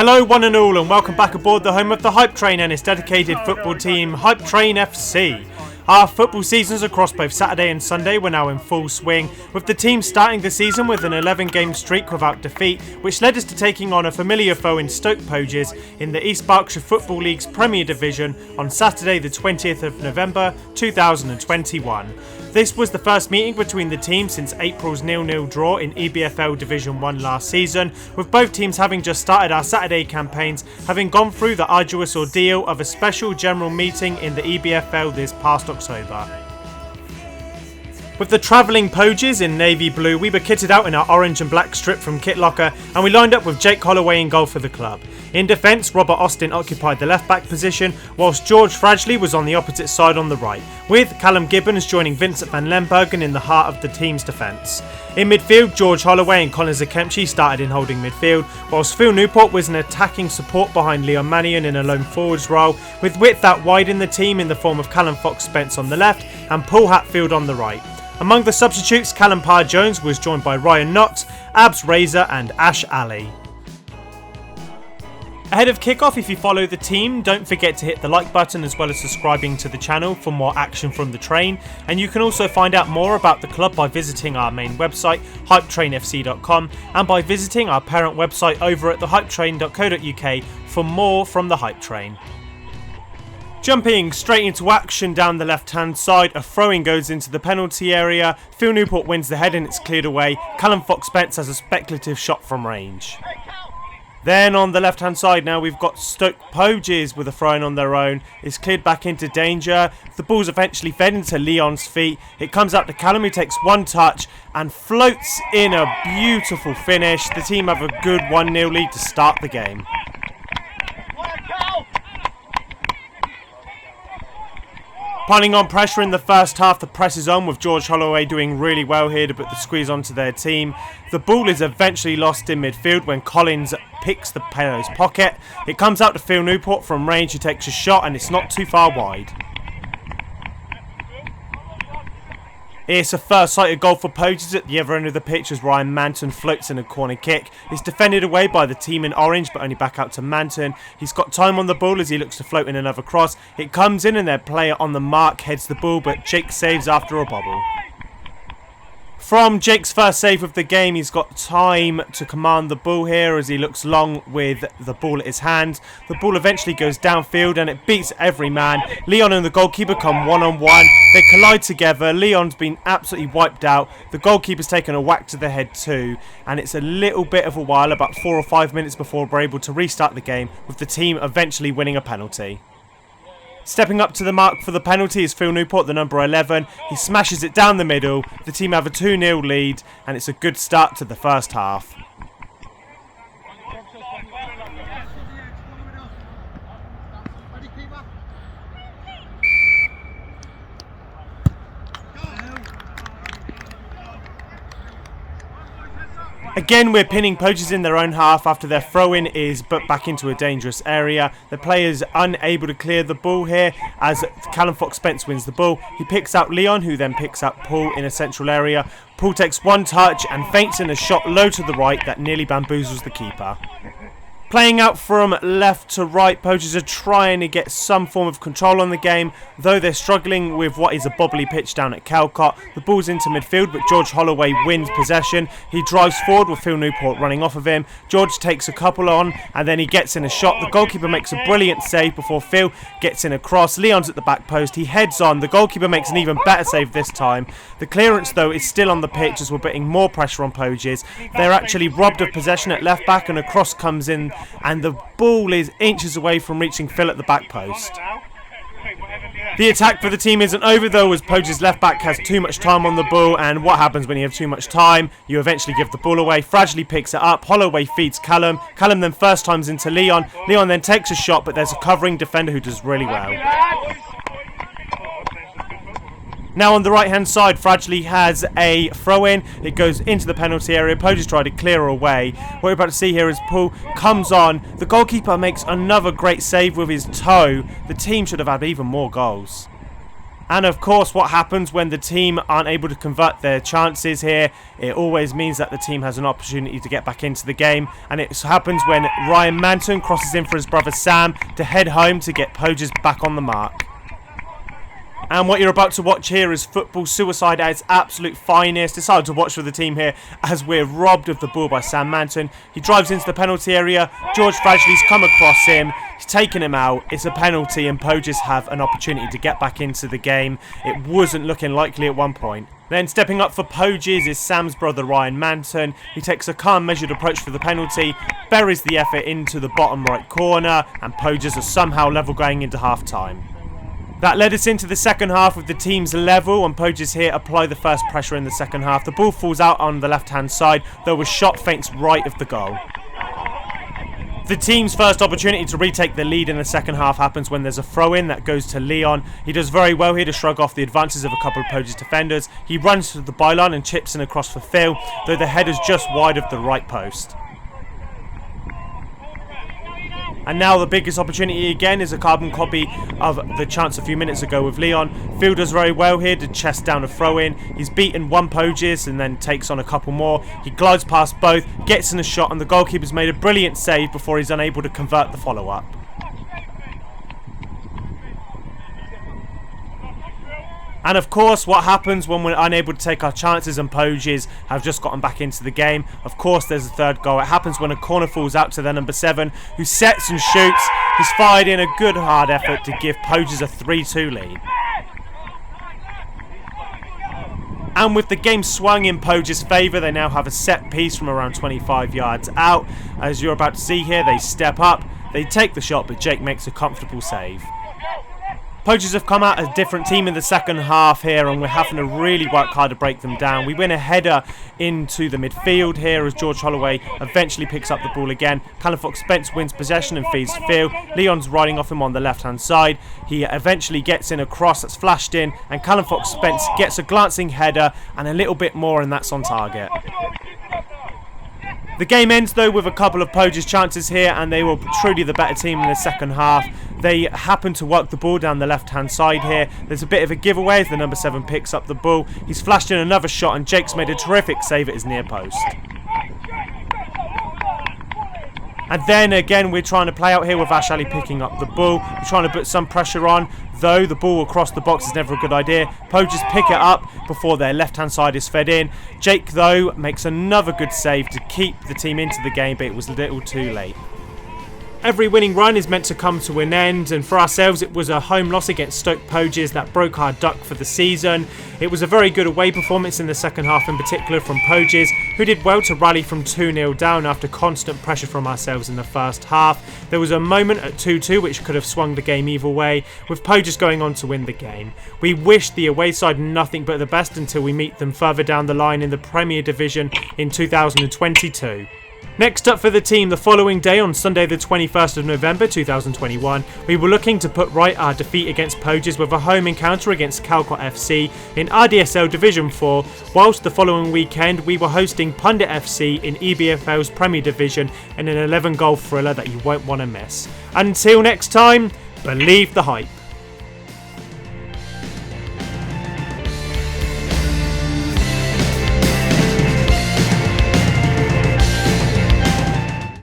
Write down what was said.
Hello one and all, and welcome back aboard the home of the Hype Train and its dedicated football team, Hype Train FC. Our football seasons across both Saturday and Sunday were now in full swing, with the team starting the season with an 11-game streak without defeat, which led us to taking on a familiar foe in Stoke Poges in the East Berkshire Football League's Premier Division on Saturday the 20th of November 2021. This was the first meeting between the teams since April's 0-0 draw in EBFL Division 1 last season, with both teams having just started our Saturday campaigns, having gone through the arduous ordeal of a special general meeting in the EBFL this past October. With the travelling Poges in navy blue, we were kitted out in our orange and black strip from Kitlocker, and we lined up with Jake Holloway in goal for the club. In defence, Robert Austin occupied the left-back position, whilst George Fradgley was on the opposite side on the right, with Callum Gibbons joining Vincent van Lembergen in the heart of the team's defence. In midfield, George Holloway and Colin Zakemchi started in holding midfield, whilst Phil Newport was an attacking support behind Leon Mannion in a lone forwards role, with width out wide in the team in the form of Callum Fox-Spence on the left and Paul Hatfield on the right. Among the substitutes, Callum Parr-Jones was joined by Ryan Knott, Abs Razor and Ash Ali. Ahead of kickoff, if you follow the team, don't forget to hit the like button as well as subscribing to the channel for more action from the train, and you can also find out more about the club by visiting our main website, hypetrainfc.com, and by visiting our parent website over at thehypetrain.co.uk for more from the Hype Train. Jumping straight into action down the left-hand side, a throw-in goes into the penalty area. Phil Newport wins the head and it's cleared away. Callum Fox-Spence has a speculative shot from range. Then on the left-hand side now we've got Stoke Poges with a throw-in on their own. It's cleared back into danger. The ball's eventually fed into Leon's feet. It comes out to Callum, who takes one touch and floats in a beautiful finish. The team have a good 1-0 lead to start the game. Piling on pressure in the first half, the press is on with George Holloway doing really well here to put the squeeze onto their team. The ball is eventually lost in midfield when Collins picks the player's pocket. It comes out to Phil Newport from range, who takes a shot and it's not too far wide. It's a first sighted goal for Poges at the other end of the pitch as Ryan Manton floats in a corner kick. It's defended away by the team in orange, but only back out to Manton. He's got time on the ball as he looks to float in another cross. It comes in and their player on the mark heads the ball, but Jake saves after a bobble. From Jake's first save of the game, he's got time to command the ball here as he looks long with the ball at his hand. The ball eventually goes downfield and it beats every man. Leon and the goalkeeper come one-on-one. They collide together. Leon's been absolutely wiped out. The goalkeeper's taken a whack to the head too. And it's a little bit of a while, about 4 or 5 minutes before we're able to restart the game, with the team eventually winning a penalty. Stepping up to the mark for the penalty is Phil Newport, the number 11. He smashes it down the middle. The team have a 2-0 lead, and it's a good start to the first half. Again, we're pinning Poges in their own half after their throw-in is put back into a dangerous area. The player's unable to clear the ball here as Callum Fox-Spence wins the ball. He picks out Leon, who then picks out Paul in a central area. Paul takes one touch and feints in a shot low to the right that nearly bamboozles the keeper. Playing out from left to right, Poges are trying to get some form of control on the game, though they're struggling with what is a bobbly pitch down at Calcot. The ball's into midfield, but George Holloway wins possession. He drives forward with Phil Newport running off of him. George takes a couple on, and then he gets in a shot. The goalkeeper makes a brilliant save before Phil gets in a cross. Leon's at the back post. He heads on. The goalkeeper makes an even better save this time. The clearance, though, is still on the pitch as we're putting more pressure on Poges. They're actually robbed of possession at left back, and a cross comes in, and the ball is inches away from reaching Phil at the back post. The attack for the team isn't over though, as Poges' left back has too much time on the ball, and what happens when you have too much time? You eventually give the ball away. Fradgley picks it up. Holloway feeds Callum. Callum then first times into Leon. Leon then takes a shot, but there's a covering defender who does really well. Now on the right hand side, Fradgley has a throw-in. It goes into the penalty area. Poges try to clear away. What we're about to see here is Paul comes on. The goalkeeper makes another great save with his toe. The team should have had even more goals. And of course, what happens when the team aren't able to convert their chances here, it always means that the team has an opportunity to get back into the game. And it happens when Ryan Manton crosses in for his brother Sam to head home to get Poges back on the mark. And what you're about to watch here is football suicide at its absolute finest. It's hard to watch for the team here as we're robbed of the ball by Sam Manton. He drives into the penalty area. George Fradgley's come across him. He's taken him out. It's a penalty and Poges have an opportunity to get back into the game. It wasn't looking likely at one point. Then stepping up for Poges is Sam's brother Ryan Manton. He takes a calm, measured approach for the penalty, buries the effort into the bottom right corner, and Poges are somehow level going into half-time. That led us into the second half with the teams level, and Poges here apply the first pressure in the second half. The ball falls out on the left-hand side, though a shot feints right of the goal. The team's first opportunity to retake the lead in the second half happens when there's a throw-in that goes to Leon. He does very well here to shrug off the advances of a couple of Poges defenders. He runs to the byline and chips in across for Phil, though the header's just wide of the right post. And now the biggest opportunity again is a carbon copy of the chance a few minutes ago with Leon. Phil does very well here to chest down a throw-in. He's beaten one Poges and then takes on a couple more. He glides past both, gets in a shot, and the goalkeeper's made a brilliant save before he's unable to convert the follow-up. And of course, what happens when we're unable to take our chances and Poges have just gotten back into the game? Of course, there's a third goal. It happens when a corner falls out to their number 7, who sets and shoots. He's fired in a good hard effort to give Poges a 3-2 lead. And with the game swung in Poges' favour, they now have a set piece from around 25 yards out. As you're about to see here, they step up, they take the shot, but Jake makes a comfortable save. Poges have come out as a different team in the second half here, and we're having to really work hard to break them down. We win a header into the midfield here as George Holloway eventually picks up the ball again. Callum Fox-Spence wins possession and feeds Phil. Leon's riding off him on the left-hand side. He eventually gets in a cross that's flashed in, and Callum Fox-Spence gets a glancing header and a little bit more, and that's on target. The game ends though with a couple of Poges chances here, and they were truly the better team in the second half. They happen to work the ball down the left hand side here. There's a bit of a giveaway as the number 7 picks up the ball. He's flashed in another shot and Jake's made a terrific save at his near post. And then again we're trying to play out here with Ash Ali picking up the ball. We're trying to put some pressure on, though the ball across the box is never a good idea. Poges pick it up before their left hand side is fed in. Jake though makes another good save to keep the team into the game, but it was a little too late. Every winning run is meant to come to an end, and for ourselves it was a home loss against Stoke Poges that broke our duck for the season. It was a very good away performance in the second half, in particular from Poges, who did well to rally from 2-0 down after constant pressure from ourselves in the first half. There was a moment at 2-2 which could have swung the game either way, with Poges going on to win the game. We wish the away side nothing but the best until we meet them further down the line in the Premier Division in 2022. Next up for the team the following day on Sunday the 21st of November 2021, we were looking to put right our defeat against Poges with a home encounter against Calcot FC in RDSL Division 4, whilst the following weekend we were hosting Pundit FC in EBFL's Premier Division in an 11-goal thriller that you won't want to miss. Until next time, believe the hype.